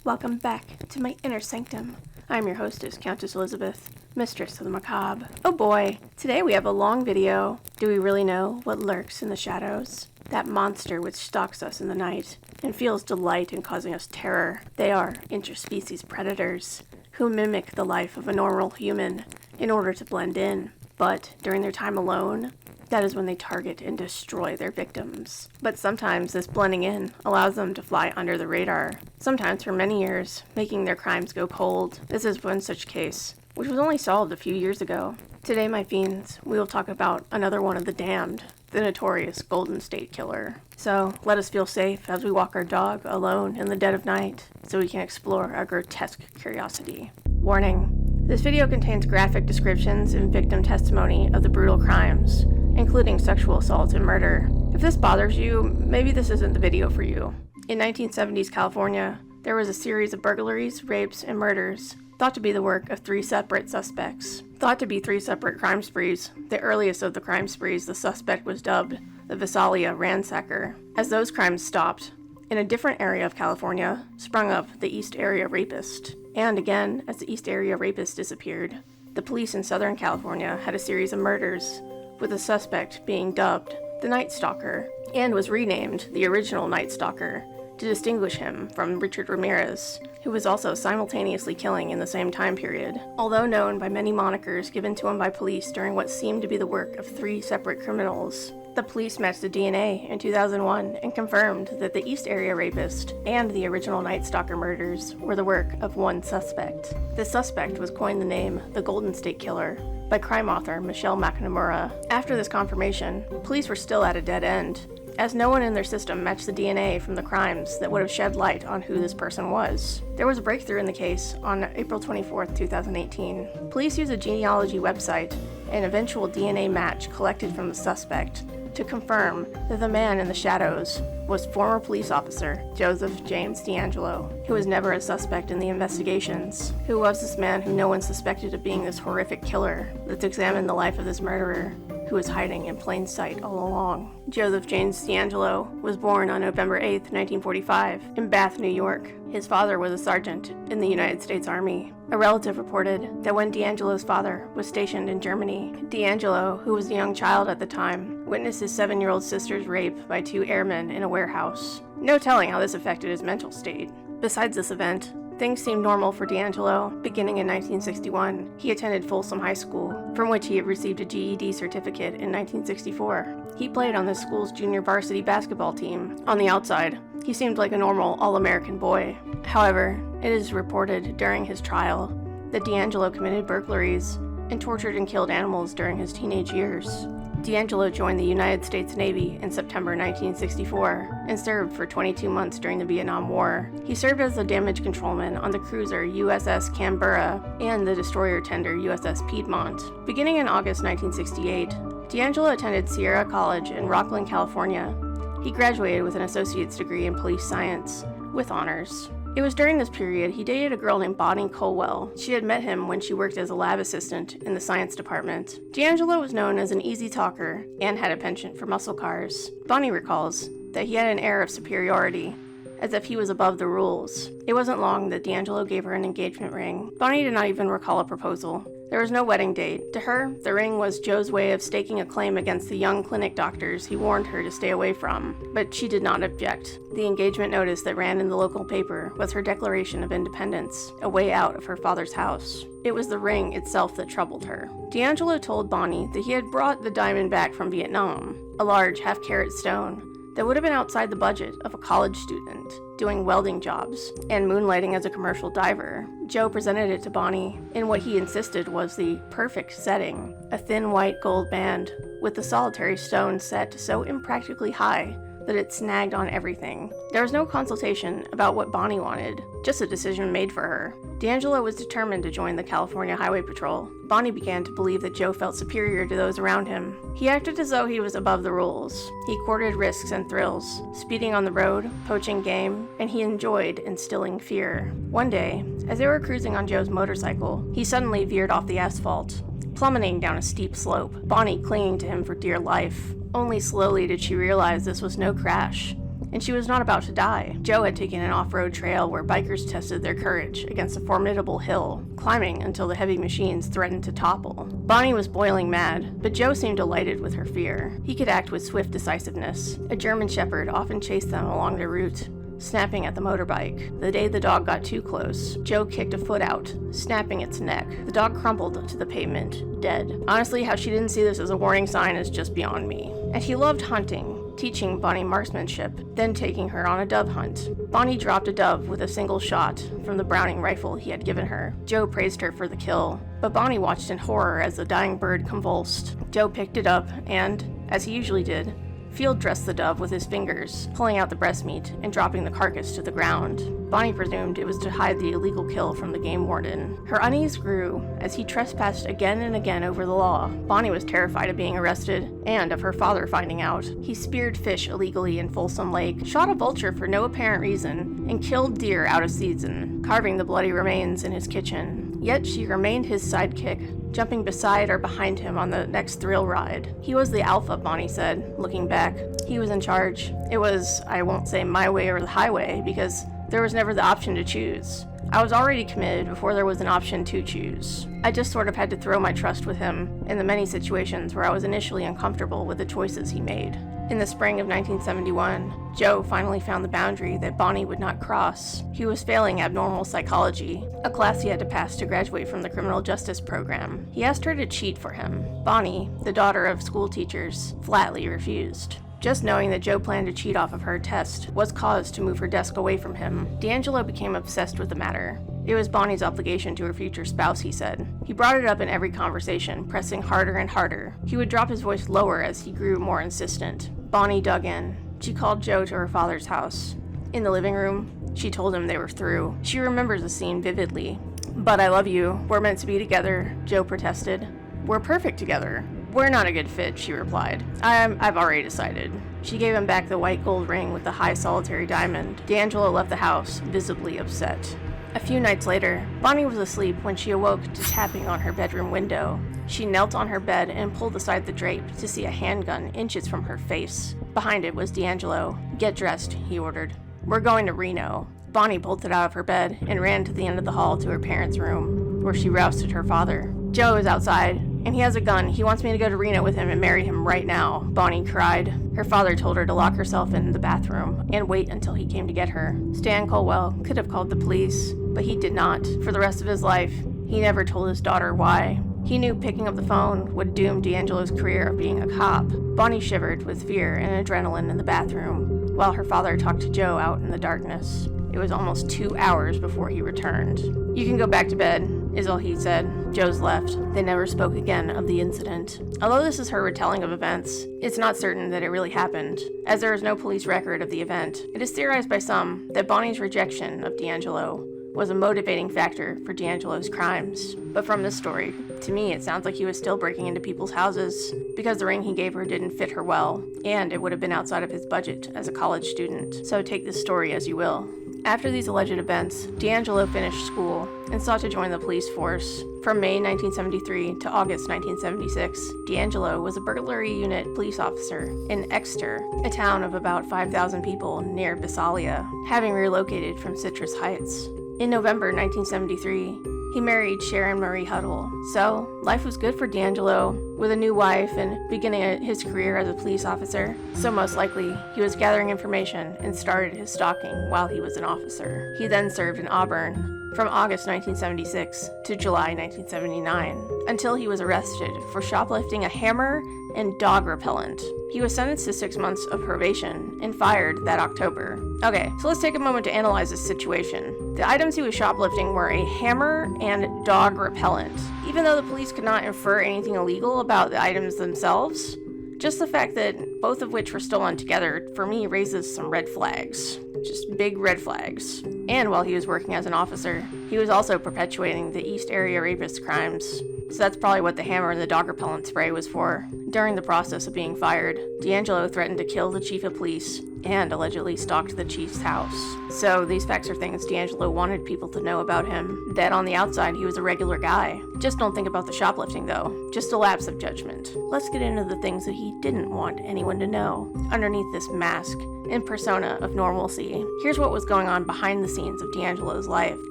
Welcome back to my inner sanctum. I'm your hostess, Countess Elizabeth, mistress of the macabre. Oh boy, today we have a long video. Do we really know what lurks in the shadows? That monster which stalks us in the night and feels delight in causing us terror. They are interspecies predators who mimic the life of a normal human in order to blend in. But during their time alone, that is when they target and destroy their victims. But sometimes this blending in allows them to fly under the radar, sometimes for many years, making their crimes go cold. This is one such case, which was only solved a few years ago. Today, my fiends, we will talk about another one of the damned, the notorious Golden State Killer. So let us feel safe as we walk our dog alone in the dead of night, so we can explore our grotesque curiosity. Warning: this video contains graphic descriptions and victim testimony of the brutal crimes, including sexual assault and murder. If this bothers you, maybe this isn't the video for you. In 1970s California, there was a series of burglaries, rapes, and murders, thought to be the work of three separate suspects. Thought to be three separate crime sprees, the earliest of the crime sprees, the suspect was dubbed the Visalia Ransacker. As those crimes stopped, in a different area of California sprung up the East Area Rapist. And again, as the East Area Rapist disappeared, the police in Southern California had a series of murders, with the suspect being dubbed the Night Stalker, and was renamed the original Night Stalker to distinguish him from Richard Ramirez, who was also simultaneously killing in the same time period. Although known by many monikers given to him by police during what seemed to be the work of three separate criminals, the police matched the DNA in 2001 and confirmed that the East Area Rapist and the original Night Stalker murders were the work of one suspect. This suspect was coined the name the Golden State Killer by crime author Michelle McNamara. After this confirmation, police were still at a dead end, as no one in their system matched the DNA from the crimes that would have shed light on who this person was. There was a breakthrough in the case on April 24, 2018. Police used a genealogy website and eventual DNA match collected from the suspect to confirm that the man in the shadows was former police officer Joseph James D'Angelo, who was never a suspect in the investigations. Who was this man who no one suspected of being this horrific killer? Let's examine the life of this murderer, who was hiding in plain sight all along. Joseph James D'Angelo was born on November 8, 1945, in Bath, New York. His father was a sergeant in the United States Army. A relative reported that when D'Angelo's father was stationed in Germany, D'Angelo, who was a young child at the time, witnessed his 7-year-old sister's rape by two airmen in a warehouse. No telling how this affected his mental state. Besides this event, things seemed normal for D'Angelo. Beginning in 1961, he attended Folsom High School, from which he had received a GED certificate in 1964. He played on the school's junior varsity basketball team. On the outside, he seemed like a normal all-American boy. However, it is reported during his trial that D'Angelo committed burglaries and tortured and killed animals during his teenage years. D'Angelo joined the United States Navy in September 1964 and served for 22 months during the Vietnam War. He served as the damage controlman on the cruiser USS Canberra and the destroyer tender USS Piedmont. Beginning in August 1968, D'Angelo attended Sierra College in Rocklin, California. He graduated with an associate's degree in police science, with honors. It was during this period he dated a girl named Bonnie Colwell. She had met him when she worked as a lab assistant in the science department. D'Angelo was known as an easy talker and had a penchant for muscle cars. Bonnie recalls that he had an air of superiority, as if he was above the rules. It wasn't long that D'Angelo gave her an engagement ring. Bonnie did not even recall a proposal. There was no wedding date. To her, the ring was Joe's way of staking a claim against the young clinic doctors he warned her to stay away from, but she did not object. The engagement notice that ran in the local paper was her declaration of independence, a way out of her father's house. It was the ring itself that troubled her. D'Angelo told Bonnie that he had brought the diamond back from Vietnam, a large half-carat stone that would have been outside the budget of a college student doing welding jobs and moonlighting as a commercial diver. Joe presented it to Bonnie in what he insisted was the perfect setting, a thin white gold band with the solitary stone set so impractically high that it snagged on everything. There was no consultation about what Bonnie wanted, just a decision made for her. D'Angelo was determined to join the California Highway Patrol. Bonnie began to believe that Joe felt superior to those around him. He acted as though he was above the rules. He courted risks and thrills, speeding on the road, poaching game, and he enjoyed instilling fear. One day, as they were cruising on Joe's motorcycle, he suddenly veered off the asphalt, plummeting down a steep slope, Bonnie clinging to him for dear life. Only slowly did she realize this was no crash. and she was not about to die. Joe had taken an off-road trail where bikers tested their courage against a formidable hill, climbing until the heavy machines threatened to topple. Bonnie was boiling mad, but Joe seemed delighted with her fear. He could act with swift decisiveness. A German shepherd often chased them along their route, snapping at the motorbike. The day the dog got too close, Joe kicked a foot out, snapping its neck. The dog crumpled to the pavement, dead. Honestly, how she didn't see this as a warning sign is just beyond me. And he loved hunting, teaching Bonnie marksmanship, then taking her on a dove hunt. Bonnie dropped a dove with a single shot from the Browning rifle he had given her. Joe praised her for the kill, but Bonnie watched in horror as the dying bird convulsed. Joe picked it up and, as he usually did, field dressed the dove with his fingers, pulling out the breast meat and dropping the carcass to the ground. Bonnie presumed it was to hide the illegal kill from the game warden. Her unease grew as he trespassed again and again over the law. Bonnie was terrified of being arrested and of her father finding out. He speared fish illegally in Folsom Lake, shot a vulture for no apparent reason, and killed deer out of season, carving the bloody remains in his kitchen. Yet she remained his sidekick, jumping beside or behind him on the next thrill ride. He was the alpha, Bonnie said, looking back. He was in charge. It was, I won't say my way or the highway, because there was never the option to choose. I was already committed before there was an option to choose. I just sort of had to throw my trust with him in the many situations where I was initially uncomfortable with the choices he made. In the spring of 1971, Joe finally found the boundary that Bonnie would not cross. He was failing abnormal psychology, a class he had to pass to graduate from the criminal justice program. He asked her to cheat for him. Bonnie, the daughter of school teachers, flatly refused. Just knowing that Joe planned to cheat off of her test was cause to move her desk away from him. D'Angelo became obsessed with the matter. It was Bonnie's obligation to her future spouse, he said. He brought it up in every conversation, pressing harder and harder. He would drop his voice lower as he grew more insistent. Bonnie dug in. She called Joe to her father's house. In the living room, she told him they were through. She remembers the scene vividly. "But I love you. We're meant to be together," Joe protested. "We're perfect together." "We're not a good fit," she replied. I've already decided." She gave him back the white gold ring with the high solitary diamond. D'Angelo left the house, visibly upset. A few nights later, Bonnie was asleep when she awoke to tapping on her bedroom window. She knelt on her bed and pulled aside the drape to see a handgun inches from her face. Behind it was D'Angelo. "Get dressed," he ordered. "We're going to Reno." Bonnie bolted out of her bed and ran to the end of the hall to her parents' room, where she rousted her father. "Joe is outside, and he has a gun. He wants me to go to Reno with him and marry him right now," Bonnie cried. Her father told her to lock herself in the bathroom and wait until he came to get her. Stan Colwell could have called the police, but he did not. For the rest of his life, he never told his daughter why. He knew picking up the phone would doom D'Angelo's career of being a cop. Bonnie shivered with fear and adrenaline in the bathroom, while her father talked to Joe out in the darkness. It was almost 2 hours before he returned. "You can go back to bed," is all he said. Joe's left. They never spoke again of the incident. Although this is her retelling of events, it's not certain that it really happened, as there is no police record of the event. It is theorized by some that Bonnie's rejection of D'Angelo was a motivating factor for D'Angelo's crimes. But from this story, to me it sounds like he was still breaking into people's houses because the ring he gave her didn't fit her well, and it would have been outside of his budget as a college student. So take this story as you will. After these alleged events, D'Angelo finished school and sought to join the police force. From May 1973 to August 1976, D'Angelo was a burglary unit police officer in Exeter, a town of about 5,000 people near Visalia, having relocated from Citrus Heights. In November 1973, he married Sharon Marie Huddle. So, life was good for D'Angelo, with a new wife and beginning his career as a police officer. So most likely, he was gathering information and started his stalking while he was an officer. He then served in Auburn from August 1976 to July 1979, until he was arrested for shoplifting a hammer and dog repellent. He was sentenced to 6 months of probation and fired that October. Okay, so let's take a moment to analyze this situation. The items he was shoplifting were a hammer and dog repellent. Even though the police could not infer anything illegal about the items themselves, just the fact that both of which were stolen together, for me, raises some red flags. Just big red flags. And while he was working as an officer, he was also perpetuating the East Area rapist crimes. so that's probably what the hammer and the dog repellent spray was for. During the process of being fired, D'Angelo threatened to kill the chief of police and allegedly stalked the chief's house. So these facts are things D'Angelo wanted people to know about him, that on the outside he was a regular guy. Just don't think about the shoplifting though, just a lapse of judgment. Let's get into the things that he didn't want anyone to know, underneath this mask and persona of normalcy. Here's what was going on behind the scenes of D'Angelo's life,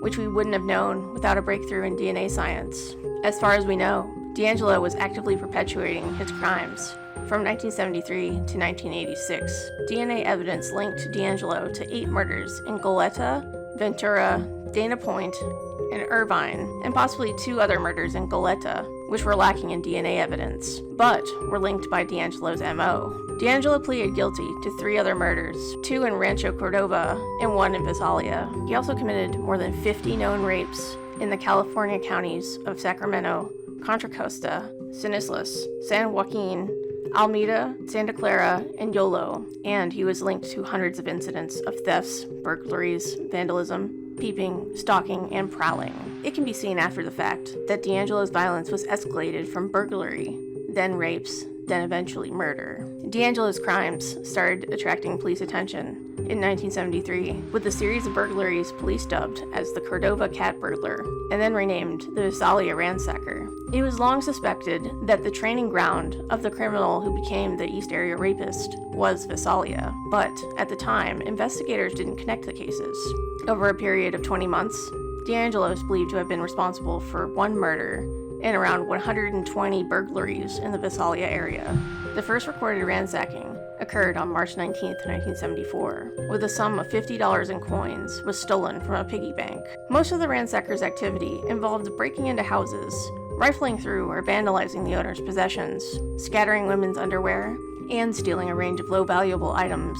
which we wouldn't have known without a breakthrough in DNA science. As far as we know, D'Angelo was actively perpetuating his crimes. From 1973 to 1986, DNA evidence linked D'Angelo to 8 murders in Goleta, Ventura, Dana Point, and Irvine, and possibly 2 other murders in Goleta, which were lacking in DNA evidence, but were linked by D'Angelo's MO. D'Angelo pleaded guilty to 3 other murders, 2 in Rancho Cordova and 1 in Visalia. He also committed more than 50 known rapes in the California counties of Sacramento, Contra Costa, San Islas, San Joaquin, Alameda, Santa Clara, and Yolo, and he was linked to hundreds of incidents of thefts, burglaries, vandalism, peeping, stalking, and prowling. It can be seen after the fact that D'Angelo's violence was escalated from burglary, then rapes, then eventually murder. D'Angelo's crimes started attracting police attention in 1973 with a series of burglaries police dubbed as the Cordova Cat Burglar, and then renamed the Visalia Ransacker. It was long suspected that the training ground of the criminal who became the East Area rapist was Visalia, but at the time, investigators didn't connect the cases. Over a period of 20 months, D'Angelo is believed to have been responsible for 1 murder and around 120 burglaries in the Visalia area. The first recorded ransacking occurred on March 19, 1974, with a sum of $50 in coins was stolen from a piggy bank. Most of the ransacker's activity involved breaking into houses, rifling through or vandalizing the owner's possessions, scattering women's underwear, and stealing a range of low-valuable items,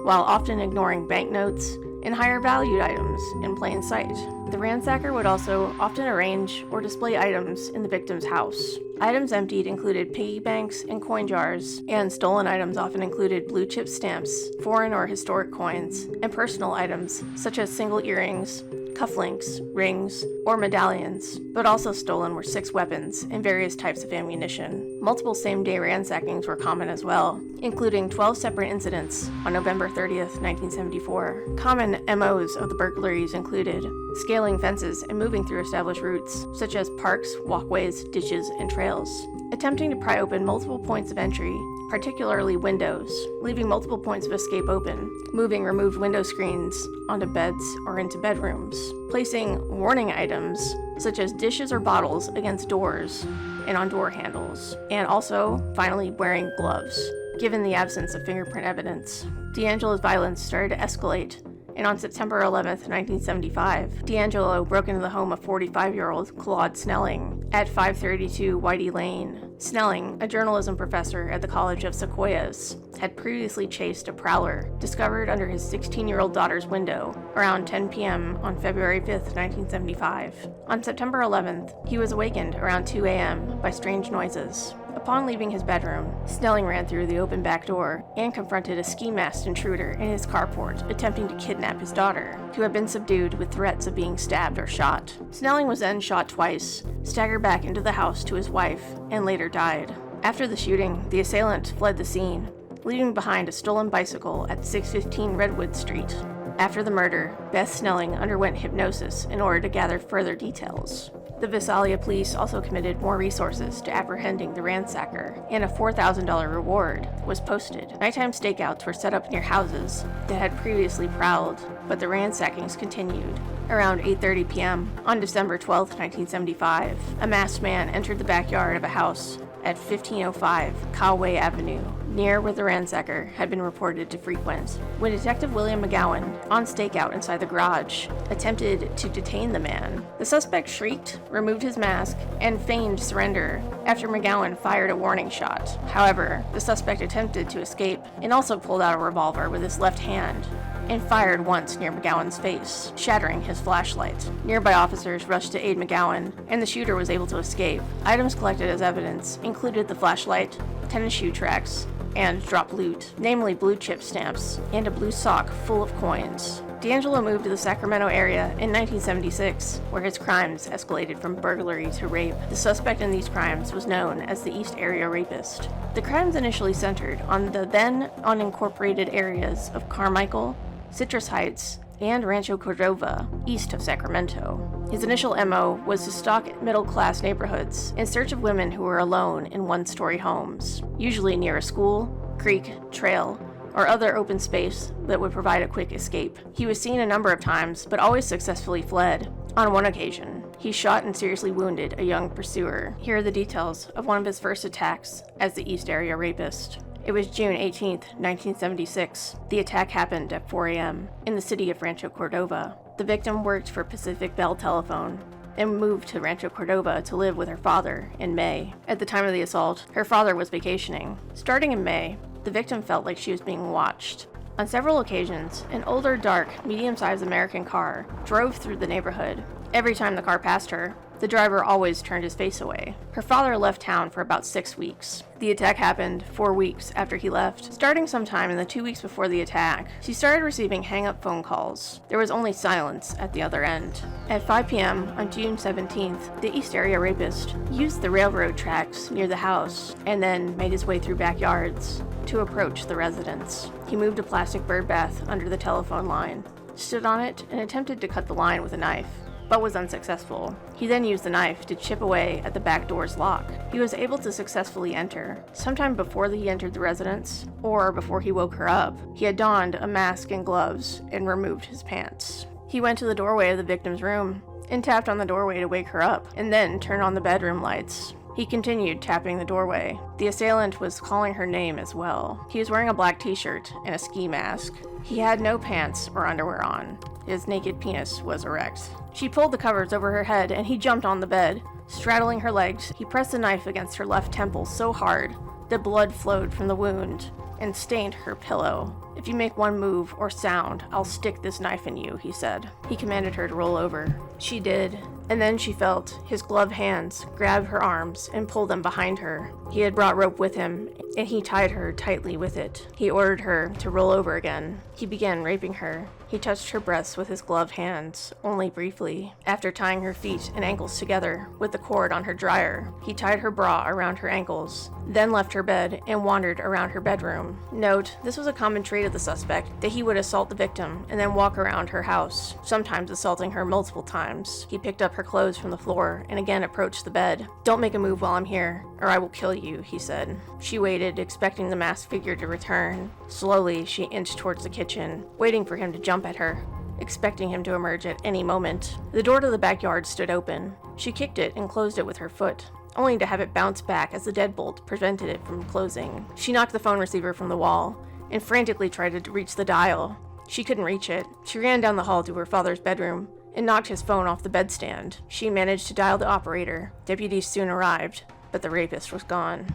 while often ignoring banknotes and higher valued items in plain sight. The ransacker would also often arrange or display items in the victim's house. Items emptied included piggy banks and coin jars, and stolen items often included blue chip stamps, foreign or historic coins, and personal items such as single earrings, cufflinks, rings, or medallions, but also stolen were 6 weapons and various types of ammunition. Multiple same-day ransackings were common as well, including 12 separate incidents on November 30th, 1974. Common MOs of the burglaries included scaling fences and moving through established routes, such as parks, walkways, ditches, and trails, attempting to pry open multiple points of entry, particularly windows, leaving multiple points of escape open, moving removed window screens onto beds or into bedrooms, placing warning items such as dishes or bottles against doors and on door handles, and also, finally, wearing gloves. Given the absence of fingerprint evidence, D'Angelo's violence started to escalate, and on September 11th, 1975, D'Angelo broke into the home of 45-year-old Claude Snelling at 532 Whitey Lane. Snelling, a journalism professor at the College of Sequoias, had previously chased a prowler discovered under his 16-year-old daughter's window around 10 p.m. on February 5th, 1975. On September 11th, he was awakened around 2 a.m. by strange noises. Upon leaving his bedroom, Snelling ran through the open back door and confronted a ski-masked intruder in his carport, attempting to kidnap his daughter, who had been subdued with threats of being stabbed or shot. Snelling was then shot twice, staggered back into the house to his wife, and later died. After the shooting, the assailant fled the scene, leaving behind a stolen bicycle at 615 Redwood Street. After the murder, Beth Snelling underwent hypnosis in order to gather further details. The Visalia police also committed more resources to apprehending the ransacker, and a $4,000 reward was posted. Nighttime stakeouts were set up near houses that had previously prowled, but the ransackings continued. Around 8:30 p.m. on December 12, 1975, a masked man entered the backyard of a house at 1505 Cowway Avenue, near where the ransacker had been reported to frequent. When Detective William McGowan, on stakeout inside the garage, attempted to detain the man, the suspect shrieked, removed his mask, and feigned surrender after McGowan fired a warning shot. However, the suspect attempted to escape and also pulled out a revolver with his left hand and fired once near McGowan's face, shattering his flashlight. Nearby officers rushed to aid McGowan, and the shooter was able to escape. Items collected as evidence included the flashlight, tennis shoe tracks, and dropped loot, namely blue chip stamps, and a blue sock full of coins. D'Angelo moved to the Sacramento area in 1976, where his crimes escalated from burglary to rape. The suspect in these crimes was known as the East Area Rapist. The crimes initially centered on the then unincorporated areas of Carmichael, Citrus Heights, and Rancho Cordova, east of Sacramento. His initial MO was to stalk middle-class neighborhoods in search of women who were alone in one-story homes, usually near a school, creek, trail, or other open space that would provide a quick escape. He was seen a number of times, but always successfully fled. On one occasion, he shot and seriously wounded a young pursuer. Here are the details of one of his first attacks as the East Area Rapist. It was June 18, 1976. The attack happened at 4 a.m. in the city of Rancho Cordova. The victim worked for Pacific Bell Telephone and moved to Rancho Cordova to live with her father in May. At the time of the assault, her father was vacationing. Starting in May, the victim felt like she was being watched. On several occasions, an older, dark, medium-sized American car drove through the neighborhood. Every time the car passed her, the driver always turned his face away. Her father left town for about 6 weeks. The attack happened 4 weeks after he left. Starting sometime in the 2 weeks before the attack, she started receiving hang-up phone calls. There was only silence at the other end. At 5 p.m. on June 17th, the East Area Rapist used the railroad tracks near the house and then made his way through backyards to approach the residence. He moved a plastic bird bath under the telephone line, stood on it, and attempted to cut the line with a knife, but was unsuccessful. He then used the knife to chip away at the back door's lock. He was able to successfully enter. Sometime before he entered the residence, or before he woke her up, he had donned a mask and gloves and removed his pants. He went to the doorway of the victim's room and tapped on the doorway to wake her up, and then turned on the bedroom lights. He continued tapping the doorway. The assailant was calling her name as well. He was wearing a black t-shirt and a ski mask. He had no pants or underwear on. His naked penis was erect. She pulled the covers over her head and he jumped on the bed. Straddling her legs, he pressed the knife against her left temple so hard that blood flowed from the wound and stained her pillow. "If you make one move or sound, I'll stick this knife in you," he said. He commanded her to roll over. She did, and then she felt his gloved hands grab her arms and pull them behind her. He had brought rope with him, and he tied her tightly with it. He ordered her to roll over again. He began raping her. He touched her breasts with his gloved hands, only briefly. After tying her feet and ankles together with the cord on her dryer, he tied her bra around her ankles, then left her bed and wandered around her bedroom. Note, this was a common trait of the suspect, that he would assault the victim and then walk around her house, sometimes assaulting her multiple times. He picked up her clothes from the floor and again approached the bed. "Don't make a move while I'm here, or I will kill you," he said. She waited, expecting the masked figure to return. Slowly, she inched towards the kitchen, waiting for him to jump at her, expecting him to emerge at any moment. The door to the backyard stood open. She kicked it and closed it with her foot, only to have it bounce back as the deadbolt prevented it from closing. She knocked the phone receiver from the wall and frantically tried to reach the dial. She couldn't reach it. She ran down the hall to her father's bedroom and knocked his phone off the bedstand. She managed to dial the operator. Deputies soon arrived, but the rapist was gone.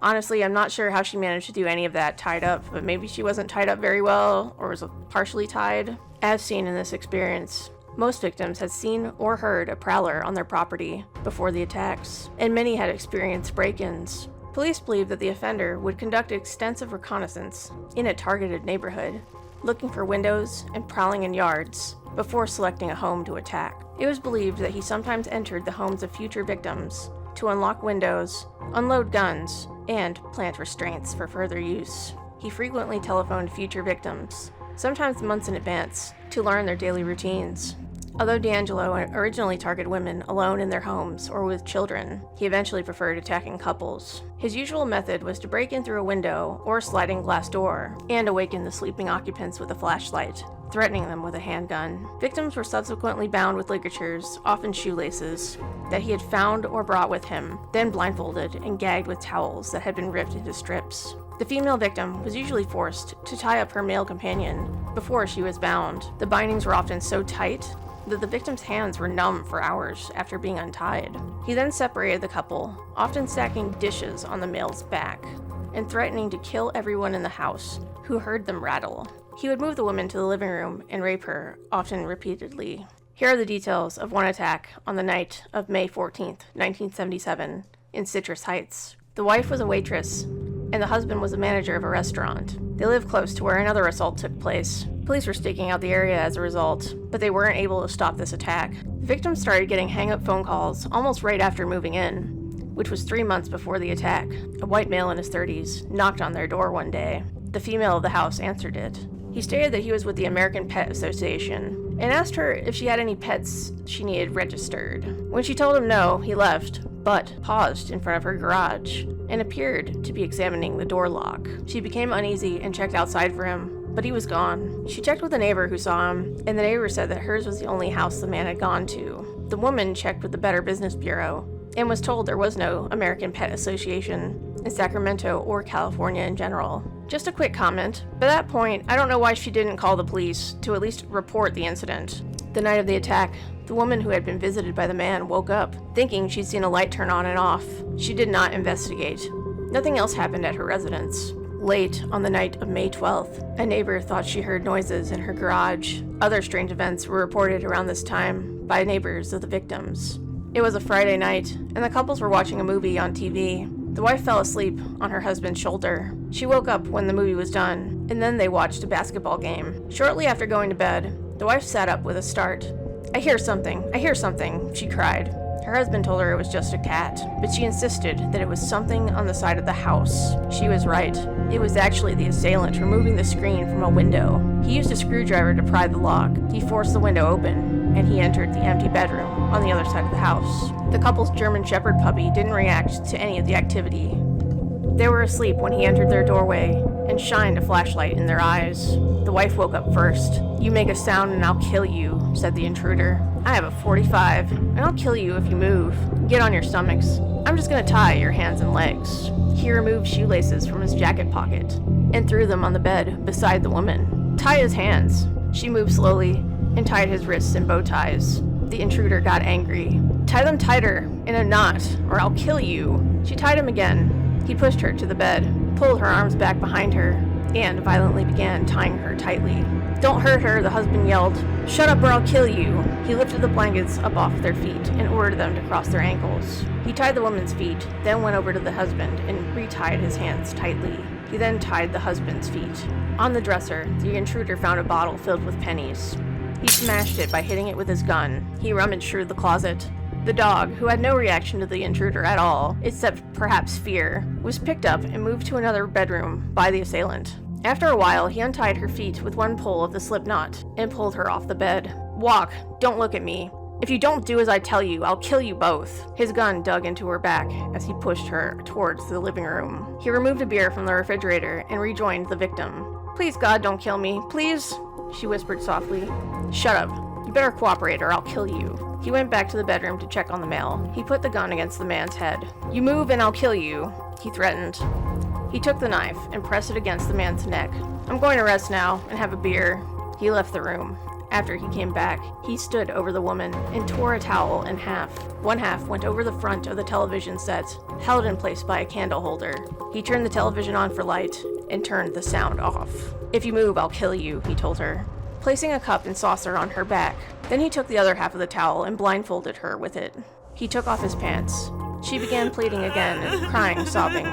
Honestly, I'm not sure how she managed to do any of that tied up, but maybe she wasn't tied up very well or was partially tied. As seen in this experience, most victims had seen or heard a prowler on their property before the attacks, and many had experienced break-ins. Police believe that the offender would conduct extensive reconnaissance in a targeted neighborhood, looking for windows and prowling in yards before selecting a home to attack. It was believed that he sometimes entered the homes of future victims to unlock windows, unload guns, and plant restraints for further use. He frequently telephoned future victims, sometimes months in advance, to learn their daily routines. Although D'Angelo originally targeted women alone in their homes or with children, he eventually preferred attacking couples. His usual method was to break in through a window or sliding glass door and awaken the sleeping occupants with a flashlight, threatening them with a handgun. Victims were subsequently bound with ligatures, often shoelaces, that he had found or brought with him, then blindfolded and gagged with towels that had been ripped into strips. The female victim was usually forced to tie up her male companion before she was bound. The bindings were often so tight that the victim's hands were numb for hours after being untied. He then separated the couple, often stacking dishes on the male's back, and threatening to kill everyone in the house who heard them rattle. He would move the woman to the living room and rape her, often repeatedly. Here are the details of one attack on the night of May 14th, 1977, in Citrus Heights. The wife was a waitress, and the husband was a manager of a restaurant. They lived close to where another assault took place. Police were staking out the area as a result, but they weren't able to stop this attack. The victims started getting hang-up phone calls almost right after moving in, which was 3 months before the attack. A white male in his 30s knocked on their door one day. The female of the house answered it. He stated that he was with the American Pet Association and asked her if she had any pets she needed registered. When she told him no, he left, but paused in front of her garage and appeared to be examining the door lock. She became uneasy and checked outside for him, but he was gone. She checked with a neighbor who saw him, and the neighbor said that hers was the only house the man had gone to. The woman checked with the Better Business Bureau and was told there was no American Pet Association in Sacramento or California in general. Just a quick comment. By that point, I don't know why she didn't call the police to at least report the incident. The night of the attack, the woman who had been visited by the man woke up, thinking she'd seen a light turn on and off. She did not investigate. Nothing else happened at her residence. Late on the night of May 12th, a neighbor thought she heard noises in her garage. Other strange events were reported around this time by neighbors of the victims. It was a Friday night, and the couples were watching a movie on TV. The wife fell asleep on her husband's shoulder. She woke up when the movie was done, and then they watched a basketball game. Shortly after going to bed, the wife sat up with a start. I hear something, she cried. Her husband told her it was just a cat, but she insisted that it was something on the side of the house. She was right. It was actually the assailant removing the screen from a window. He used a screwdriver to pry the lock. He forced the window open, and he entered the empty bedroom on the other side of the house. The couple's German Shepherd puppy didn't react to any of the activity. They were asleep when he entered their doorway and shined a flashlight in their eyes. The wife woke up first. You make a sound and I'll kill you, said the intruder. I have a .45, and I'll kill you if you move. Get on your stomachs. I'm just gonna tie your hands and legs. He removed shoelaces from his jacket pocket and threw them on the bed beside the woman. Tie his hands. She moved slowly and tied his wrists in bow ties. The intruder got angry. Tie them tighter, in a knot, or I'll kill you. She tied him again. He pushed her to the bed, pulled her arms back behind her, and violently began tying her tightly. Don't hurt her, the husband yelled. Shut up or I'll kill you. He lifted the blankets up off their feet and ordered them to cross their ankles. He tied the woman's feet, then went over to the husband and retied his hands tightly. He then tied the husband's feet. On the dresser, the intruder found a bottle filled with pennies. He smashed it by hitting it with his gun. He rummaged through the closet. The dog, who had no reaction to the intruder at all, except perhaps fear, was picked up and moved to another bedroom by the assailant. After a while, he untied her feet with one pull of the slip knot and pulled her off the bed. Walk, don't look at me. If you don't do as I tell you, I'll kill you both. His gun dug into her back as he pushed her towards the living room. He removed a beer from the refrigerator and rejoined the victim. Please, God, don't kill me. Please, she whispered softly. Shut up. You better cooperate or I'll kill you. He went back to the bedroom to check on the mail. He put the gun against the man's head. You move and I'll kill you, he threatened. He took the knife and pressed it against the man's neck. I'm going to rest now and have a beer. He left the room. After he came back, he stood over the woman and tore a towel in half. One half went over the front of the television set, held in place by a candle holder. He turned the television on for light and turned the sound off. If you move, I'll kill you, he told her, placing a cup and saucer on her back. Then he took the other half of the towel and blindfolded her with it. He took off his pants. She began pleading again, crying, sobbing.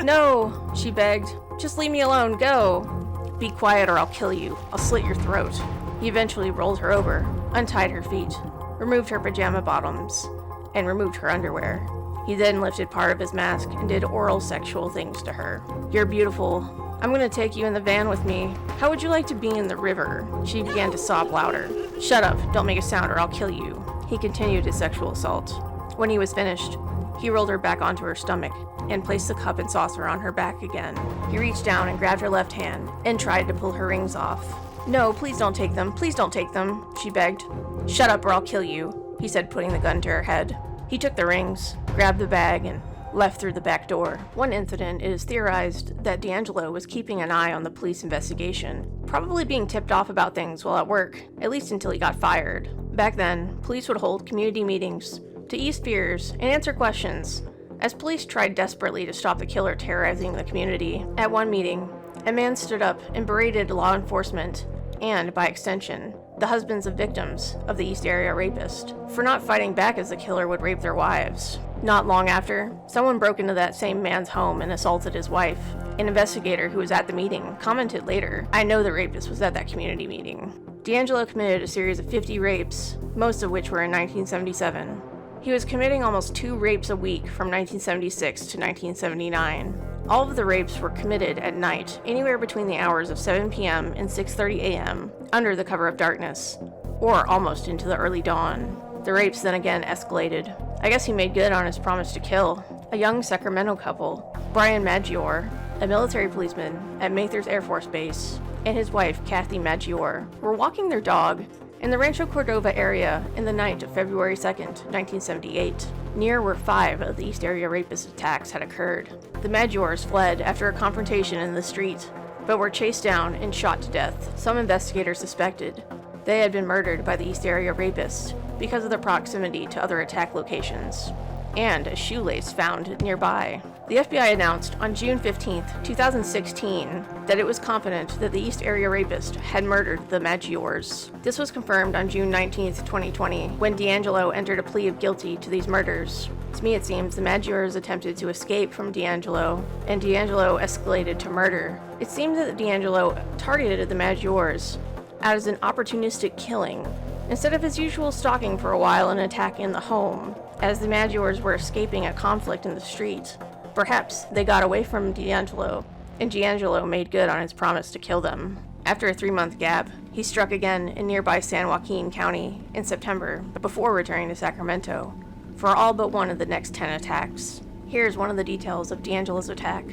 No, she begged. Just leave me alone, go. Be quiet or I'll kill you. I'll slit your throat. He eventually rolled her over, untied her feet, removed her pajama bottoms, and removed her underwear. He then lifted part of his mask and did oral sexual things to her. You're beautiful. I'm going to take you in the van with me. How would you like to be in the river? She began to sob louder. Shut up, don't make a sound or I'll kill you. He continued his sexual assault. When he was finished, he rolled her back onto her stomach and placed the cup and saucer on her back again. He reached down and grabbed her left hand and tried to pull her rings off. No, please don't take them. Please don't take them, she begged. Shut up or I'll kill you, he said, putting the gun to her head. He took the rings, grabbed the bag, and left through the back door. One incident, it is theorized that D'Angelo was keeping an eye on the police investigation, probably being tipped off about things while at work, at least until he got fired. Back then, police would hold community meetings to ease fears and answer questions, as police tried desperately to stop the killer terrorizing the community. At one meeting, a man stood up and berated law enforcement and, by extension, the husbands of victims of the East Area rapist for not fighting back as the killer would rape their wives. Not long after, someone broke into that same man's home and assaulted his wife. An investigator who was at the meeting commented later, "I know the rapist was at that community meeting." D'Angelo committed a series of 50 rapes, most of which were in 1977. He was committing almost 2 rapes a week from 1976 to 1979. All of the rapes were committed at night, anywhere between the hours of 7 p.m. and 6:30 a.m., under the cover of darkness, or almost into the early dawn. The rapes then again escalated. I guess he made good on his promise to kill. A young Sacramento couple, Brian Maggiore, a military policeman at Mathers Air Force Base, and his wife, Kathy Maggiore, were walking their dog in the Rancho Cordova area in the night of February 2nd, 1978, near where 5 of the East Area Rapist attacks had occurred. The Maggiores fled after a confrontation in the street, but were chased down and shot to death. Some investigators suspected they had been murdered by the East Area Rapist because of their proximity to other attack locations, and a shoelace found nearby. The FBI announced on June 15, 2016, that it was confident that the East Area Rapist had murdered the Maggiores. This was confirmed on June 19, 2020, when D'Angelo entered a plea of guilty to these murders. To me, it seems the Maggiores attempted to escape from D'Angelo, and D'Angelo escalated to murder. It seemed that D'Angelo targeted the Maggiores as an opportunistic killing, instead of his usual stalking for a while and attacking the home, as the Maggiores were escaping a conflict in the street. Perhaps they got away from D'Angelo, and D'Angelo made good on his promise to kill them. After a 3-month gap, he struck again in nearby San Joaquin County in September, before returning to Sacramento, for all but one of the next 10 attacks. Here's one of the details of D'Angelo's attack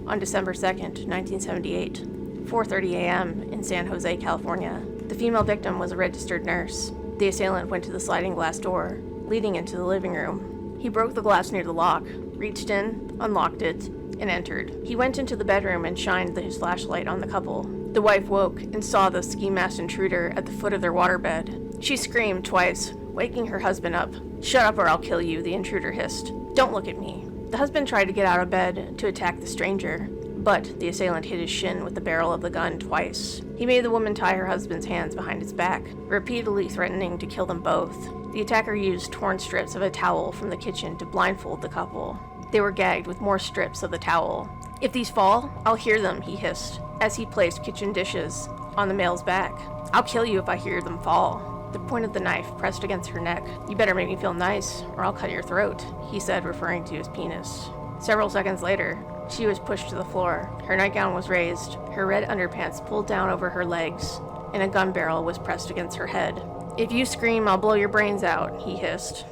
on December 2nd, 1978, 4:30 a.m. in San Jose, California. The female victim was a registered nurse. The assailant went to the sliding glass door, leading into the living room. He broke the glass near the lock, reached in, unlocked it, and entered. He went into the bedroom and shined his flashlight on the couple. The wife woke and saw the ski-masked intruder at the foot of their waterbed. She screamed twice, waking her husband up. "Shut up or I'll kill you," the intruder hissed. "Don't look at me." The husband tried to get out of bed to attack the stranger, but the assailant hit his shin with the barrel of the gun twice. He made the woman tie her husband's hands behind his back, repeatedly threatening to kill them both. The attacker used torn strips of a towel from the kitchen to blindfold the couple. They were gagged with more strips of the towel. "If these fall, I'll hear them," he hissed, as he placed kitchen dishes on the male's back. "I'll kill you if I hear them fall." The point of the knife pressed against her neck. "You better make me feel nice, or I'll cut your throat," he said, referring to his penis. Several seconds later, she was pushed to the floor. Her nightgown was raised, her red underpants pulled down over her legs, and a gun barrel was pressed against her head. "If you scream, I'll blow your brains out," he hissed.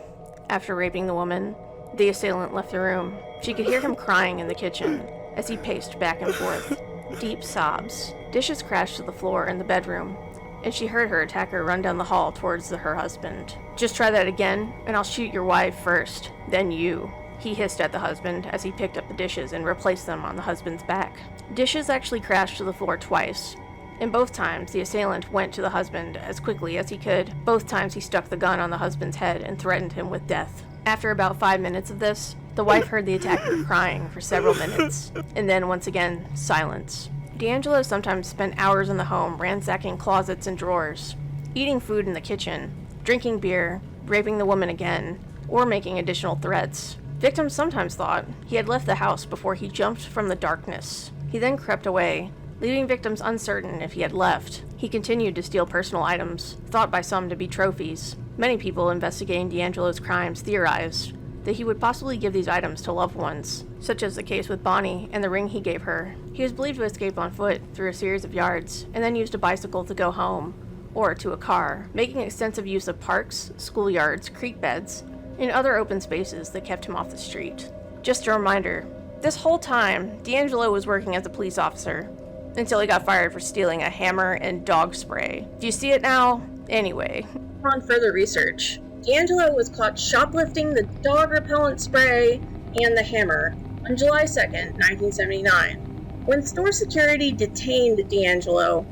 After raping the woman, the assailant left the room. She could hear him crying in the kitchen as he paced back and forth. Deep sobs. Dishes crashed to the floor in the bedroom, and she heard her attacker run down the hall towards her husband. "Just try that again, and I'll shoot your wife first, then you," he hissed at the husband as he picked up the dishes and replaced them on the husband's back. Dishes actually crashed to the floor twice. In both times, the assailant went to the husband as quickly as he could. Both times he stuck the gun on the husband's head and threatened him with death. After about 5 minutes of this, the wife heard the attacker crying for several minutes, and then once again, silence. D'Angelo sometimes spent hours in the home ransacking closets and drawers, eating food in the kitchen, drinking beer, raping the woman again, or making additional threats. Victims sometimes thought he had left the house before he jumped from the darkness. He then crept away, leaving victims uncertain if he had left. He continued to steal personal items, thought by some to be trophies. Many people investigating D'Angelo's crimes theorized that he would possibly give these items to loved ones, such as the case with Bonnie and the ring he gave her. He was believed to escape on foot through a series of yards, and then used a bicycle to go home, or to a car, making extensive use of parks, schoolyards, creek beds, and other open spaces that kept him off the street. Just a reminder, this whole time, D'Angelo was working as a police officer, until he got fired for stealing a hammer and dog spray. Do you see it now? Anyway. On further research, D'Angelo was caught shoplifting the dog repellent spray and the hammer on July 2nd, 1979. When store security detained D'Angelo,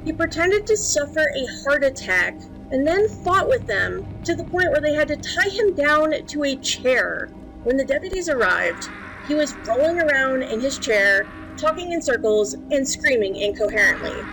he pretended to suffer a heart attack and then fought with them to the point where they had to tie him down to a chair. When the deputies arrived, he was rolling around in his chair, talking in circles and screaming incoherently.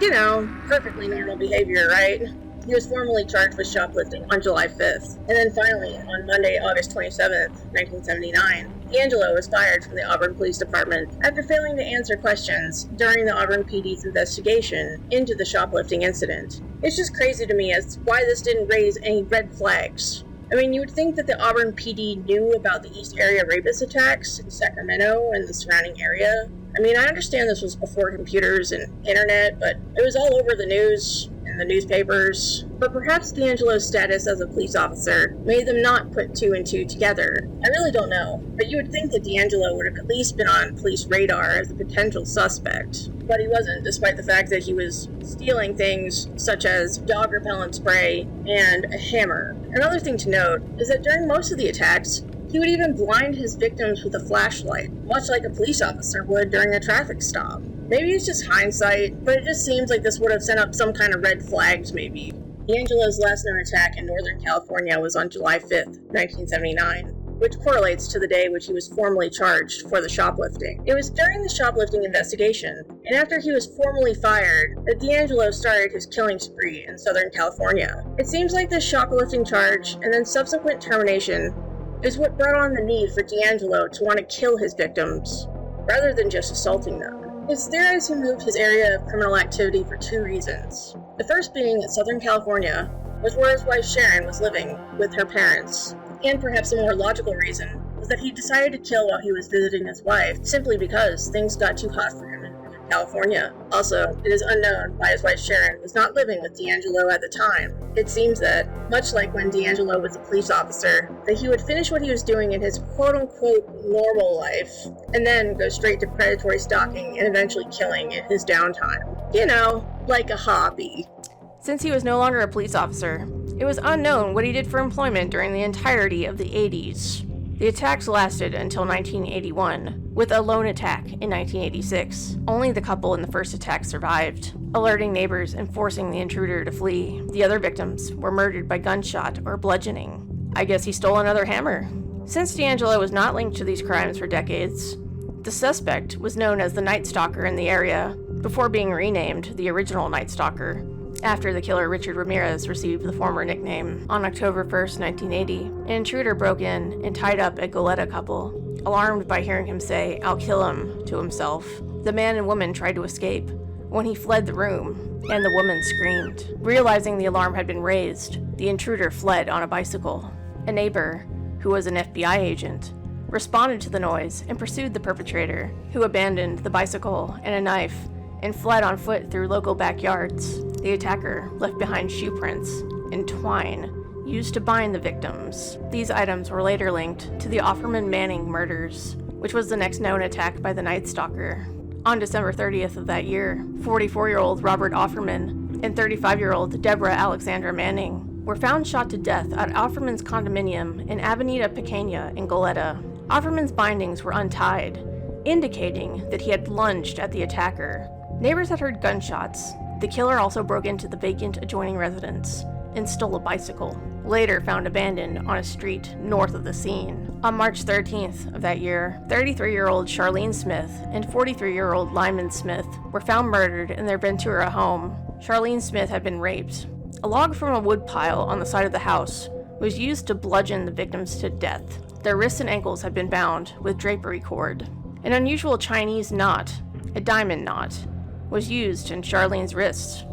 You know, perfectly normal behavior, right? He was formally charged with shoplifting on July 5th. And then finally, on Monday, August 27th, 1979, D'Angelo was fired from the Auburn Police Department after failing to answer questions during the Auburn PD's investigation into the shoplifting incident. It's just crazy to me as why this didn't raise any red flags. I mean, you would think that the Auburn PD knew about the East Area rapist attacks in Sacramento and the surrounding area. I mean, I understand this was before computers and internet, but it was all over the news and the newspapers. But perhaps D'Angelo's status as a police officer made them not put two and two together. I really don't know, but you would think that D'Angelo would have at least been on police radar as a potential suspect. But he wasn't, despite the fact that he was stealing things such as dog repellent spray and a hammer. Another thing to note is that during most of the attacks, he would even blind his victims with a flashlight, much like a police officer would during a traffic stop. Maybe it's just hindsight, but it just seems like this would have sent up some kind of red flags, maybe. D'Angelo's last known attack in Northern California was on July 5th, 1979, which correlates to the day which he was formally charged for the shoplifting. It was during the shoplifting investigation, and after he was formally fired, that D'Angelo started his killing spree in Southern California. It seems like this shoplifting charge, and then subsequent termination, is what brought on the need for D'Angelo to want to kill his victims, rather than just assaulting them. It's theorized he moved his area of criminal activity for two reasons. The first being that Southern California was where his wife Sharon was living with her parents, and perhaps a more logical reason was that he decided to kill while he was visiting his wife, simply because things got too hot for him in Northern California. Also, it is unknown why his wife Sharon was not living with D'Angelo at the time. It seems that, much like when D'Angelo was a police officer, that he would finish what he was doing in his quote-unquote normal life, and then go straight to predatory stalking and eventually killing in his downtime. You know, like a hobby. Since he was no longer a police officer, it was unknown what he did for employment during the entirety of the 80s. The attacks lasted until 1981, with a lone attack in 1986. Only the couple in the first attack survived, alerting neighbors and forcing the intruder to flee. The other victims were murdered by gunshot or bludgeoning. I guess he stole another hammer. Since D'Angelo was not linked to these crimes for decades, the suspect was known as the Night Stalker in the area, before being renamed the original Night Stalker, after the killer Richard Ramirez received the former nickname. On October 1st, 1980, an intruder broke in and tied up a Goleta couple. Alarmed by hearing him say, "I'll kill him," to himself, the man and woman tried to escape. When he fled the room, and the woman screamed. Realizing the alarm had been raised, the intruder fled on a bicycle. A neighbor, who was an FBI agent, responded to the noise and pursued the perpetrator, who abandoned the bicycle and a knife and fled on foot through local backyards. The attacker left behind shoe prints and twine used to bind the victims. These items were later linked to the Offerman Manning murders, which was the next known attack by the Night Stalker. On December 30th of that year, 44-year-old Robert Offerman and 35-year-old Deborah Alexandra Manning were found shot to death at Offerman's condominium in Avenida Pequeña in Goleta. Offerman's bindings were untied, indicating that he had lunged at the attacker. Neighbors had heard gunshots. The killer also broke into the vacant adjoining residence and stole a bicycle, later found abandoned on a street north of the scene. On March 13th of that year, 33-year-old Charlene Smith and 43-year-old Lyman Smith were found murdered in their Ventura home. Charlene Smith had been raped. A log from a wood pile on the side of the house was used to bludgeon the victims to death. Their wrists and ankles had been bound with drapery cord. An unusual Chinese knot, a diamond knot, was used in Charlene's wrist.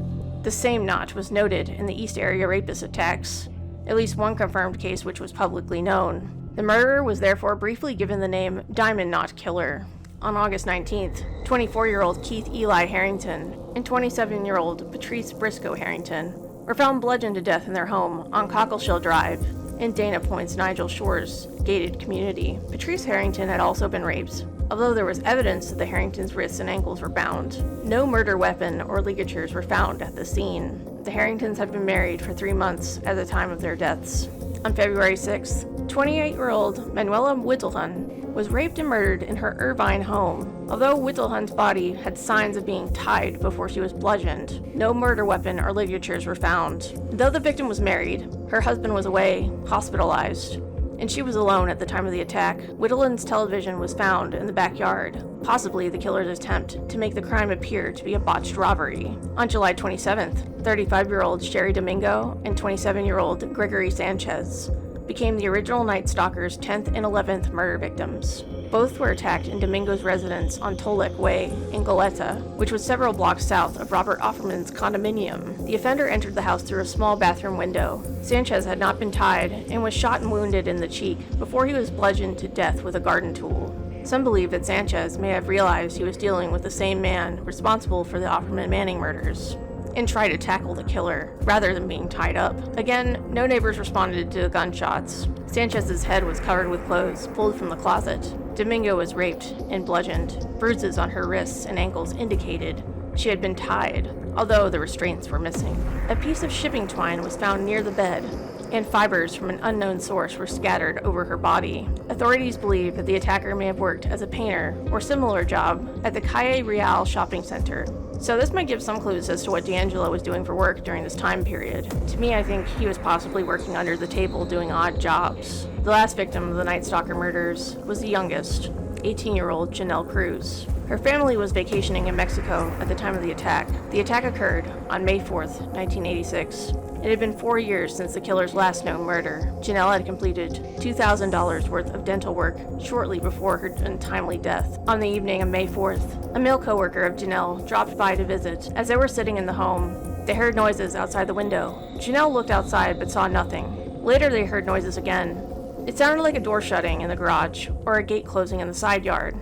The same knot was noted in the East Area rapist attacks, at least one confirmed case which was publicly known. The murderer was therefore briefly given the name Diamond Knot Killer. On August 19th, 24-year-old Keith Eli Harrington and 27-year-old Patrice Briscoe Harrington were found bludgeoned to death in their home on Cockleshell Drive in Dana Point's Nigel Shores gated community. Patrice Harrington had also been raped, although there was evidence that the Harringtons' wrists and ankles were bound. No murder weapon or ligatures were found at the scene. The Harringtons had been married for 3 months at the time of their deaths. On February 6th, 28-year-old Manuela Whittlehun was raped and murdered in her Irvine home. Although Whittlehun's body had signs of being tied before she was bludgeoned, no murder weapon or ligatures were found. Though the victim was married, her husband was away, hospitalized, and she was alone at the time of the attack. Whittlehun's television was found in the backyard, possibly the killer's attempt to make the crime appear to be a botched robbery. On July 27th, 35-year-old Sherry Domingo and 27-year-old Gregory Sanchez became the original Night Stalker's 10th and 11th murder victims. Both were attacked in Domingo's residence on Tolek Way in Goleta, which was several blocks south of Robert Offerman's condominium. The offender entered the house through a small bathroom window. Sanchez had not been tied and was shot and wounded in the cheek before he was bludgeoned to death with a garden tool. Some believe that Sanchez may have realized he was dealing with the same man responsible for the Offerman Manning murders, and tried to tackle the killer rather than being tied up. Again, no neighbors responded to the gunshots. Sanchez's head was covered with clothes pulled from the closet. Domingo was raped and bludgeoned. Bruises on her wrists and ankles indicated she had been tied, although the restraints were missing. A piece of shipping twine was found near the bed, and fibers from an unknown source were scattered over her body. Authorities believe that the attacker may have worked as a painter or similar job at the Calle Real shopping center. So this might give some clues as to what D'Angelo was doing for work during this time period. To me, I think he was possibly working under the table doing odd jobs. The last victim of the Night Stalker murders was the youngest, 18-year-old Janelle Cruz. Her family was vacationing in Mexico at the time of the attack. The attack occurred on May 4th, 1986. It had been 4 years since the killer's last known murder. Janelle had completed $2,000 worth of dental work shortly before her untimely death. On the evening of May 4th, a male coworker of Janelle dropped by to visit. As they were sitting in the home, they heard noises outside the window. Janelle looked outside but saw nothing. Later they heard noises again. It sounded like a door shutting in the garage or a gate closing in the side yard.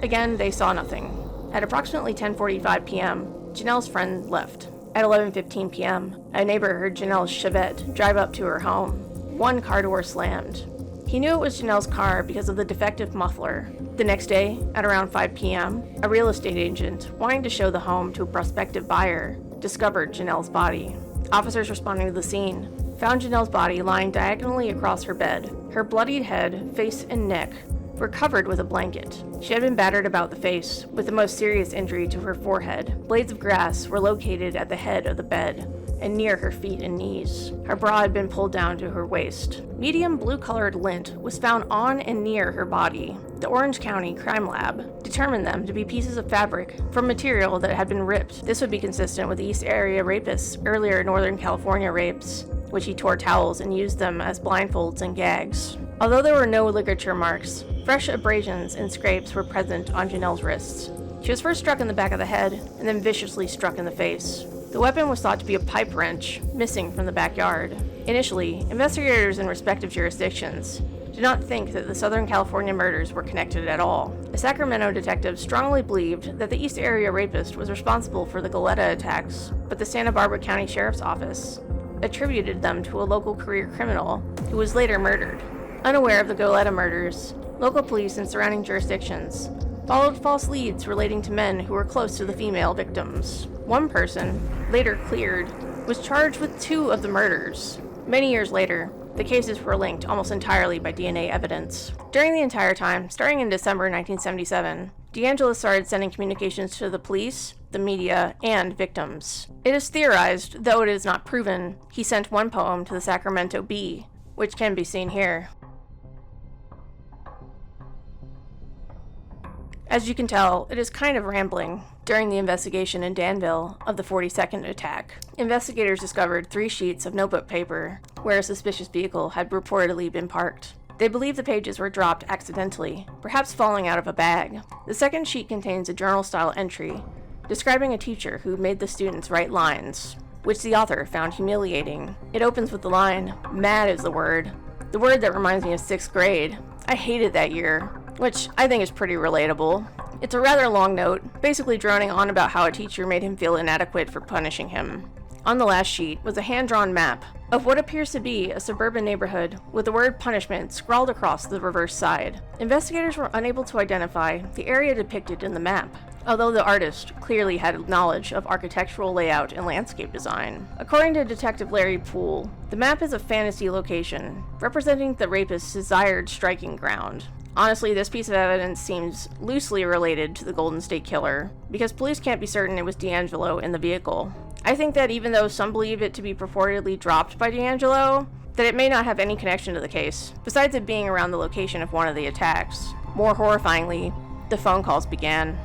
Again, they saw nothing. At approximately 10:45 p.m., Janelle's friend left. At 11:15 p.m., a neighbor heard Janelle's Chevette drive up to her home. One car door slammed. He knew it was Janelle's car because of the defective muffler. The next day, at around 5 p.m., a real estate agent, wanting to show the home to a prospective buyer, discovered Janelle's body. Officers responding to the scene found Janelle's body lying diagonally across her bed. Her bloodied head, face, and neck were covered with a blanket. She had been battered about the face, with the most serious injury to her forehead. Blades of grass were located at the head of the bed and near her feet and knees. Her bra had been pulled down to her waist. Medium blue-colored lint was found on and near her body. The Orange County Crime Lab determined them to be pieces of fabric from material that had been ripped. This would be consistent with East Area Rapist's earlier Northern California rapes, which he tore towels and used them as blindfolds and gags. Although there were no ligature marks, fresh abrasions and scrapes were present on Janelle's wrists. She was first struck in the back of the head and then viciously struck in the face. The weapon was thought to be a pipe wrench, missing from the backyard. Initially, investigators in respective jurisdictions did not think that the Southern California murders were connected at all. A Sacramento detective strongly believed that the East Area Rapist was responsible for the Goleta attacks, but the Santa Barbara County Sheriff's Office attributed them to a local career criminal who was later murdered. Unaware of the Goleta murders, local police in surrounding jurisdictions followed false leads relating to men who were close to the female victims. One person, later cleared, was charged with 2 of the murders. Many years later, the cases were linked almost entirely by DNA evidence. During the entire time, starting in December 1977, D'Angelo started sending communications to the police, the media, and victims. It is theorized, though it is not proven, he sent one poem to the Sacramento Bee, which can be seen here. As you can tell, it is kind of rambling. During the investigation in Danville of the 42nd attack, investigators discovered 3 sheets of notebook paper where a suspicious vehicle had reportedly been parked. They believe the pages were dropped accidentally, perhaps falling out of a bag. The second sheet contains a journal-style entry describing a teacher who made the students write lines, which the author found humiliating. It opens with the line, "Mad is the word that reminds me of 6th grade. I hated that year," which I think is pretty relatable. It's a rather long note, basically droning on about how a teacher made him feel inadequate for punishing him. On the last sheet was a hand-drawn map of what appears to be a suburban neighborhood with the word punishment scrawled across the reverse side. Investigators were unable to identify the area depicted in the map, although the artist clearly had knowledge of architectural layout and landscape design. According to Detective Larry Poole, the map is a fantasy location, representing the rapist's desired striking ground. Honestly, this piece of evidence seems loosely related to the Golden State Killer, because police can't be certain it was D'Angelo in the vehicle. I think that even though some believe it to be purportedly dropped by D'Angelo, that it may not have any connection to the case, besides it being around the location of one of the attacks. More horrifyingly, the phone calls began.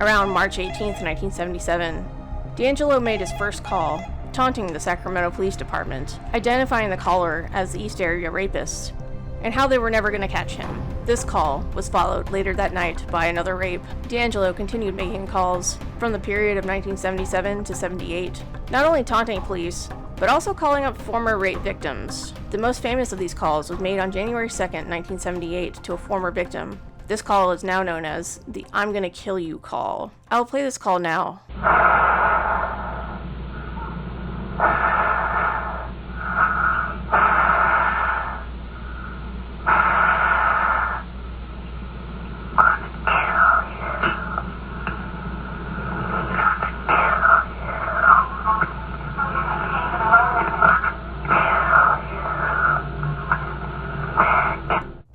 Around March 18th, 1977, D'Angelo made his first call taunting the Sacramento Police Department, identifying the caller as the East Area Rapist, and how they were never going to catch him. This call was followed later that night by another rape. D'Angelo continued making calls from the period of 1977 to 78, not only taunting police, but also calling up former rape victims. The most famous of these calls was made on January 2nd, 1978 to a former victim. This call is now known as the "I'm gonna kill you" call. I will play this call now.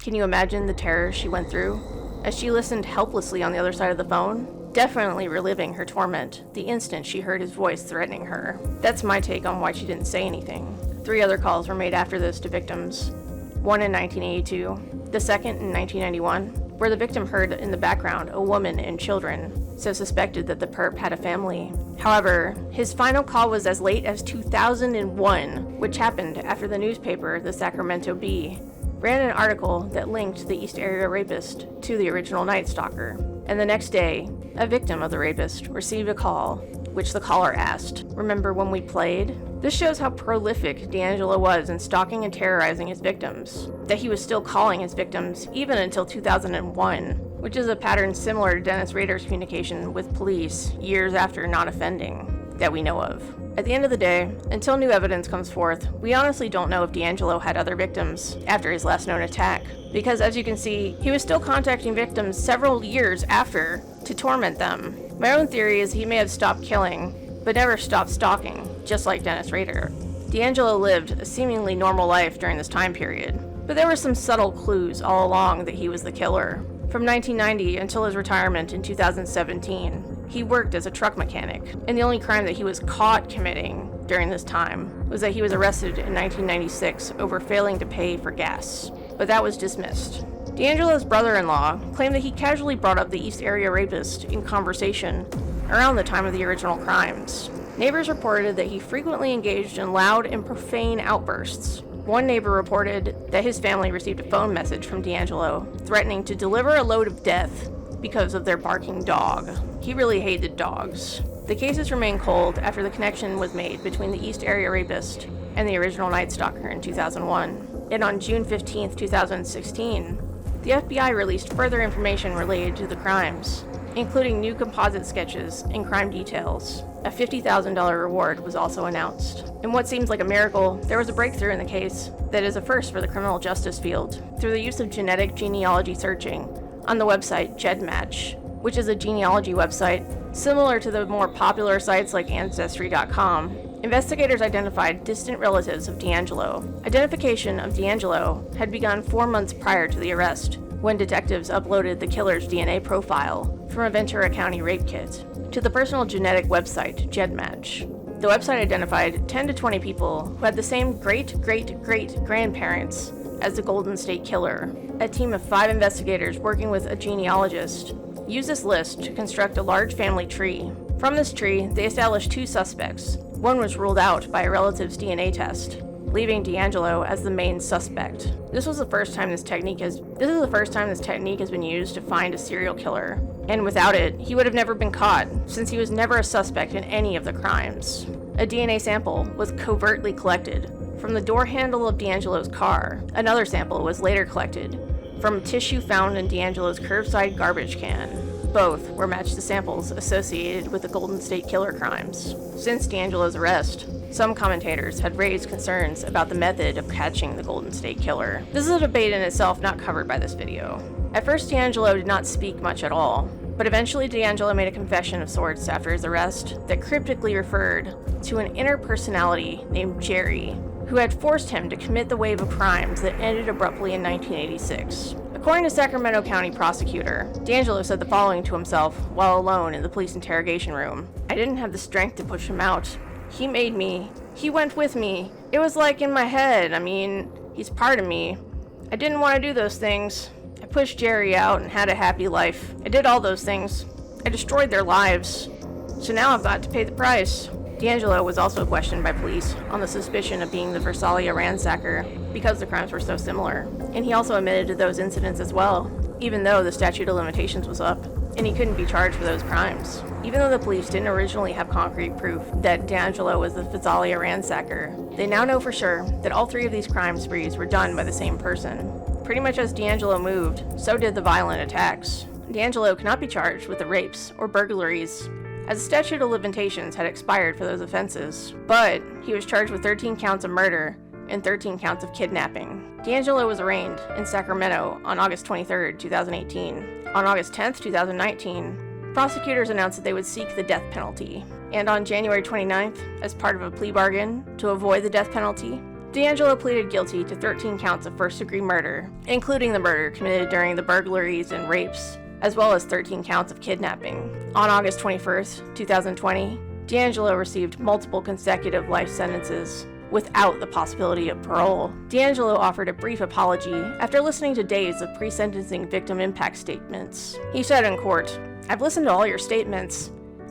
Can you imagine the terror she went through as she listened helplessly on the other side of the phone, definitely reliving her torment the instant she heard his voice threatening her? That's my take on why she didn't say anything. 3 other calls were made after this to victims, one in 1982, the second in 1991, where the victim heard in the background a woman and children, so suspected that the perp had a family. However, his final call was as late as 2001, which happened after the newspaper, the Sacramento Bee, ran an article that linked the East Area Rapist to the original Night Stalker. And the next day, a victim of the rapist received a call, which the caller asked, "Remember when we played?" This shows how prolific D'Angelo was in stalking and terrorizing his victims, that he was still calling his victims even until 2001, which is a pattern similar to Dennis Rader's communication with police years after not offending that we know of. At the end of the day, until new evidence comes forth, we honestly don't know if D'Angelo had other victims after his last known attack, because as you can see, he was still contacting victims several years after to torment them. My own theory is he may have stopped killing, but never stopped stalking, just like Dennis Rader. D'Angelo lived a seemingly normal life during this time period, but there were some subtle clues all along that he was the killer. From 1990 until his retirement in 2017, he worked as a truck mechanic, and the only crime that he was caught committing during this time was that he was arrested in 1996 over failing to pay for gas, but that was dismissed. D'Angelo's brother-in-law claimed that he casually brought up the East Area Rapist in conversation around the time of the original crimes. Neighbors reported that he frequently engaged in loud and profane outbursts. One neighbor reported that his family received a phone message from D'Angelo threatening to deliver a load of death because of their barking dog. He really hated dogs. The cases remained cold after the connection was made between the East Area Rapist and the original Night Stalker in 2001. And on June 15, 2016, the FBI released further information related to the crimes, including new composite sketches and crime details. A $50,000 reward was also announced. In what seems like a miracle, there was a breakthrough in the case that is a first for the criminal justice field through the use of genetic genealogy searching on the website GEDmatch, which is a genealogy website similar to the more popular sites like Ancestry.com. Investigators identified distant relatives of D'Angelo. Identification of D'Angelo had begun 4 months prior to the arrest, when detectives uploaded the killer's DNA profile from a Ventura County rape kit to the personal genetic website GEDmatch. The website identified 10 to 20 people who had the same great-great-great-grandparents as the Golden State Killer. A team of 5 investigators working with a genealogist used this list to construct a large family tree. From this tree, they established 2 suspects. One was ruled out by a relative's DNA test, leaving D'Angelo as the main suspect. This is the first time this technique has been used to find a serial killer, and without it, he would have never been caught, since he was never a suspect in any of the crimes. A DNA sample was covertly collected from the door handle of D'Angelo's car. Another sample was later collected from tissue found in D'Angelo's curbside garbage can. Both were matched to samples associated with the Golden State Killer crimes. Since D'Angelo's arrest, some commentators had raised concerns about the method of catching the Golden State Killer. This is a debate in itself not covered by this video. At first, D'Angelo did not speak much at all, but eventually D'Angelo made a confession of sorts after his arrest that cryptically referred to an inner personality named Jerry, who had forced him to commit the wave of crimes that ended abruptly in 1986. According to Sacramento County prosecutor, D'Angelo said the following to himself while alone in the police interrogation room: "I didn't have the strength to push him out. He made me. He went with me. It was like in my head. I mean, he's part of me. I didn't want to do those things. I pushed Jerry out and had a happy life. I did all those things. I destroyed their lives. So now I've got to pay the price." D'Angelo was also questioned by police on the suspicion of being the Versailles ransacker because the crimes were so similar, and he also admitted to those incidents as well, even though the statute of limitations was up, and he couldn't be charged for those crimes. Even though the police didn't originally have concrete proof that D'Angelo was the Versailles ransacker, they now know for sure that all 3 of these crime sprees were done by the same person. Pretty much as D'Angelo moved, so did the violent attacks. D'Angelo cannot be charged with the rapes or burglaries, as the statute of limitations had expired for those offenses, but he was charged with 13 counts of murder and 13 counts of kidnapping. D'Angelo was arraigned in Sacramento on August 23, 2018. On August 10, 2019, prosecutors announced that they would seek the death penalty. And on January 29th, as part of a plea bargain to avoid the death penalty, D'Angelo pleaded guilty to 13 counts of first-degree murder, including the murder committed during the burglaries and rapes, as well as 13 counts of kidnapping. On August 21st, 2020, D'Angelo received multiple consecutive life sentences without the possibility of parole. D'Angelo offered a brief apology after listening to days of pre-sentencing victim impact statements. He said in court, "I've listened to all your statements,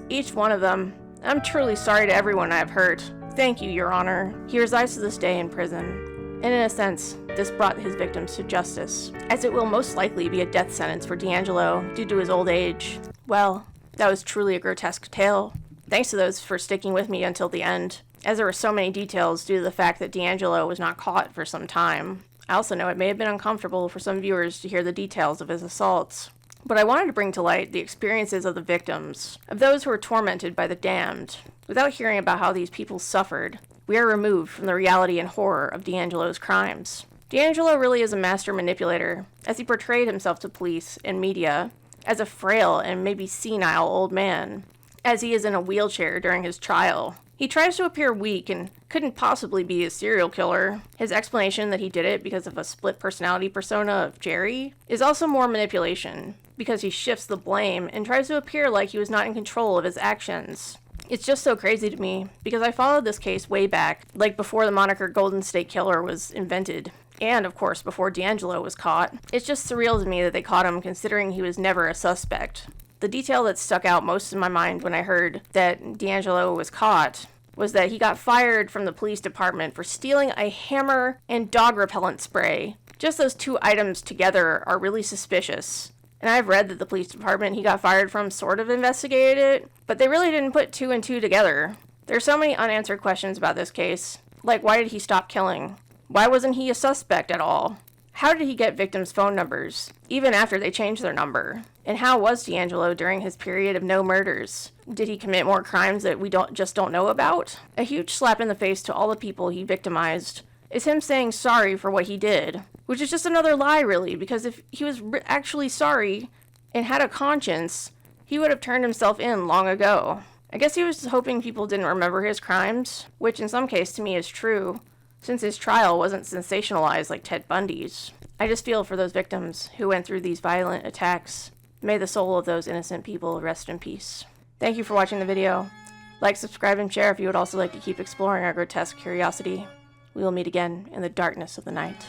each one of them. I'm truly sorry to everyone I have hurt. Thank you, Your Honor." He resides to this day in prison. And in a sense, this brought his victims to justice, as it will most likely be a death sentence for D'Angelo due to his old age. Well, that was truly a grotesque tale. Thanks to those for sticking with me until the end, as there were so many details due to the fact that D'Angelo was not caught for some time. I also know it may have been uncomfortable for some viewers to hear the details of his assaults, but I wanted to bring to light the experiences of the victims, of those who were tormented by the damned. Without hearing about how these people suffered, we are removed from the reality and horror of D'Angelo's crimes. D'Angelo really is a master manipulator, as he portrayed himself to police and media as a frail and maybe senile old man, as he is in a wheelchair during his trial. He tries to appear weak and couldn't possibly be a serial killer. His explanation that he did it because of a split personality persona of Jerry is also more manipulation, because he shifts the blame and tries to appear like he was not in control of his actions. It's just so crazy to me, because I followed this case way back, like before the moniker Golden State Killer was invented, and of course before D'Angelo was caught. It's just surreal to me that they caught him, considering he was never a suspect. The detail that stuck out most in my mind when I heard that D'Angelo was caught was that he got fired from the police department for stealing a hammer and dog repellent spray. Just those 2 items together are really suspicious. And I've read that the police department he got fired from sort of investigated it, but they really didn't put 2 and 2 together. There's so many unanswered questions about this case. Like, why did he stop killing? Why wasn't he a suspect at all? How did he get victims' phone numbers, even after they changed their number? And how was D'Angelo during his period of no murders? Did he commit more crimes that we just don't know about? A huge slap in the face to all the people he victimized is him saying sorry for what he did, which is just another lie, really, because if he was actually sorry and had a conscience, he would have turned himself in long ago. I guess he was hoping people didn't remember his crimes, which in some case to me is true, since his trial wasn't sensationalized like Ted Bundy's. I just feel for those victims who went through these violent attacks. May the soul of those innocent people rest in peace. Thank you for watching the video. Like, subscribe, and share if you would also like to keep exploring our grotesque curiosity. We will meet again in the darkness of the night.